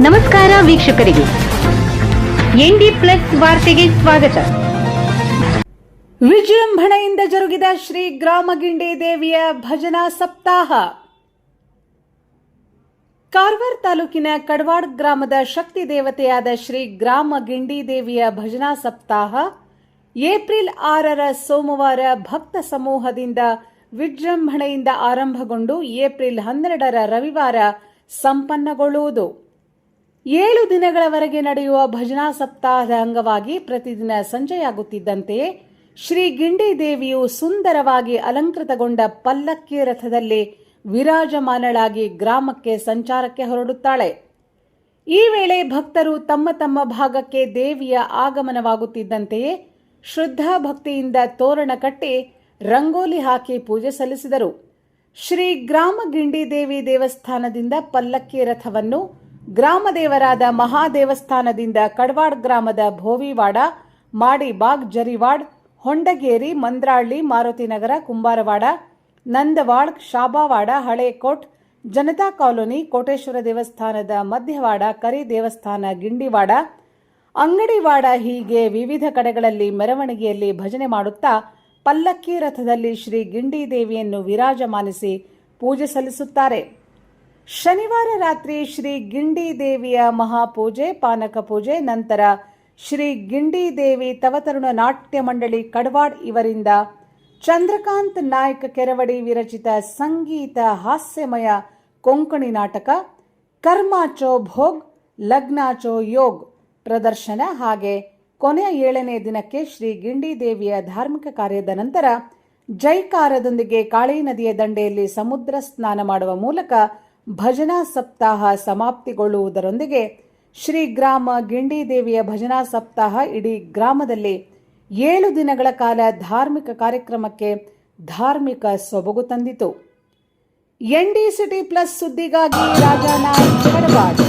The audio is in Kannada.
ನಮಸ್ಕಾರ ವೀಕ್ಷಕರಿಗೆ, ಎನ್ಡಿ ಪ್ಲಸ್ ವಾರ್ತೆಗೆ ಸ್ವಾಗತ. ವಿಜೃಂಭಣೆಯಿಂದ ಜರುಗಿದ ಶ್ರೀ ಗ್ರಾಮಗಿಂಡಿ ದೇವಿಯ ಭಜನಾ ಸಪ್ತಾಹ. ಕಾರವಾರ ತಾಲೂಕಿನ ಕಡವಾಡ್ ಗ್ರಾಮದ ಶಕ್ತಿ ದೇವತೆಯಾದ ಶ್ರೀ ಗ್ರಾಮಗಿಂಡಿ ದೇವಿಯ ಭಜನಾ ಸಪ್ತಾಹ ಏಪ್ರಿಲ್ 6ರ ಸೋಮವಾರ ಭಕ್ತ ಸಮೂಹದಿಂದ ವಿಜೃಂಭಣೆಯಿಂದ ಆರಂಭಗೊಂಡು ಏಪ್ರಿಲ್ 12ರ ರವಿವಾರ ಸಂಪನ್ನಗೊಳ್ಳುವುದು. 7 ದಿನಗಳವರೆಗೆ ನಡೆಯುವ ಭಜನಾ ಸಪ್ತಾಹದ ಅಂಗವಾಗಿ ಪ್ರತಿದಿನ ಸಂಜೆಯಾಗುತ್ತಿದ್ದಂತೆಯೇ ಶ್ರೀ ಗಿಂಡಿ ದೇವಿಯು ಸುಂದರವಾಗಿ ಅಲಂಕೃತಗೊಂಡ ಪಲ್ಲಕ್ಕಿ ರಥದಲ್ಲಿ ವಿರಾಜಮಾನಳಾಗಿ ಗ್ರಾಮಕ್ಕೆ ಸಂಚಾರಕ್ಕೆ ಹೊರಡುತ್ತಾಳೆ. ಈ ವೇಳೆ ಭಕ್ತರು ತಮ್ಮ ತಮ್ಮ ಭಾಗಕ್ಕೆ ದೇವಿಯ ಆಗಮನವಾಗುತ್ತಿದ್ದಂತೆಯೇ ಶ್ರದ್ಧಾ ಭಕ್ತಿಯಿಂದ ತೋರಣ ಕಟ್ಟಿ ರಂಗೋಲಿ ಹಾಕಿ ಪೂಜೆ ಸಲ್ಲಿಸಿದರು. ಶ್ರೀ ಗ್ರಾಮಗಿಂಡಿ ದೇವಿ ದೇವಸ್ಥಾನದಿಂದ ಪಲ್ಲಕ್ಕಿ ರಥವನ್ನು ಗ್ರಾಮದೇವರಾದ ಮಹಾದೇವಸ್ಥಾನದಿಂದ ಕಡವಾಡ್ ಗ್ರಾಮದ ಭೋವಿವಾಡ, ಮಾಡಿಬಾಗ್, ಜರಿವಾಡ್, ಹೊಂಡಗೇರಿ, ಮಂದ್ರಾಳ್ಳಿ, ಮಾರುತಿನಗರ, ಕುಂಬಾರವಾಡ, ನಂದವಾಡ್, ಶಾಬಾವಾಡ, ಹಳೇಕೋಟ್, ಜನತಾ ಕಾಲೋನಿ, ಕೋಟೇಶ್ವರ ದೇವಸ್ಥಾನದ ಮಧ್ಯವಾಡ, ಕರಿ ದೇವಸ್ಥಾನ, ಗಿಂಡಿವಾಡ, ಅಂಗಡಿವಾಡ ಹೀಗೆ ವಿವಿಧ ಕಡೆಗಳಲ್ಲಿ ಮೆರವಣಿಗೆಯಲ್ಲಿ ಭಜನೆ ಮಾಡುತ್ತಾ ಪಲ್ಲಕ್ಕಿ ರಥದಲ್ಲಿ ಶ್ರೀ ಗಿಂಡಿ ದೇವಿಯನ್ನು ವಿರಾಜಮಾನಿಸಿ ಪೂಜೆ ಸಲ್ಲಿಸುತ್ತಾರೆ. ಶನಿವಾರ ರಾತ್ರಿ ಶ್ರೀ ಗಿಂಡಿ ದೇವಿಯ ಮಹಾಪೂಜೆ, ಪಾನಕ ಪೂಜೆ ನಂತರ ಶ್ರೀ ಗಿಂಡಿ ದೇವಿ ತವತರುಣ ನಾಟ್ಯ ಮಂಡಳಿ ಕಡವಾಡ್ ಇವರಿಂದ ಚಂದ್ರಕಾಂತ್ ನಾಯ್ಕ್ ಕೆರವಡಿ ವಿರಚಿತ ಸಂಗೀತ ಹಾಸ್ಯಮಯ ಕೊಂಕಣಿ ನಾಟಕ ಕರ್ಮಾಚೋ ಭೋಗ್ ಲಗ್ನಾಚೋ ಯೋಗ್ ಪ್ರದರ್ಶನ ಹಾಗೆ ಕೊನೆಯ 7ನೇ ದಿನಕ್ಕೆ ಶ್ರೀ ಗಿಂಡಿ ದೇವಿಯ ಧಾರ್ಮಿಕ ಕಾರ್ಯದ ನಂತರ ಜೈಕಾರದೊಂದಿಗೆ ಕಾಳಿ ನದಿಯ ದಂಡೆಯಲ್ಲಿ ಸಮುದ್ರ ಸ್ನಾನ ಮಾಡುವ ಮೂಲಕ ಭಜನಾ ಸಪ್ತಾಹ ಸಮಾಪ್ತಿಗೊಳ್ಳುವುದರೊಂದಿಗೆ ಶ್ರೀ ಗ್ರಾಮ ಗಿಂಡಿ ದೇವಿಯ ಭಜನಾ ಸಪ್ತಾಹ ಇಡೀ ಗ್ರಾಮದಲ್ಲಿ 7 ದಿನಗಳ ಕಾಲ ಧಾರ್ಮಿಕ ಕಾರ್ಯಕ್ರಮಕ್ಕೆ ಧಾರ್ಮಿಕ ಸೊಬಗು ತಂದಿತು. ಎನ್ಡಿ ಸಿಟಿ ಪ್ಲಸ್ ಸುದ್ದಿಗಾಗಿ ರಾಜಾ ನಾಯ್ಕ್, ಕಡವಾಡ್.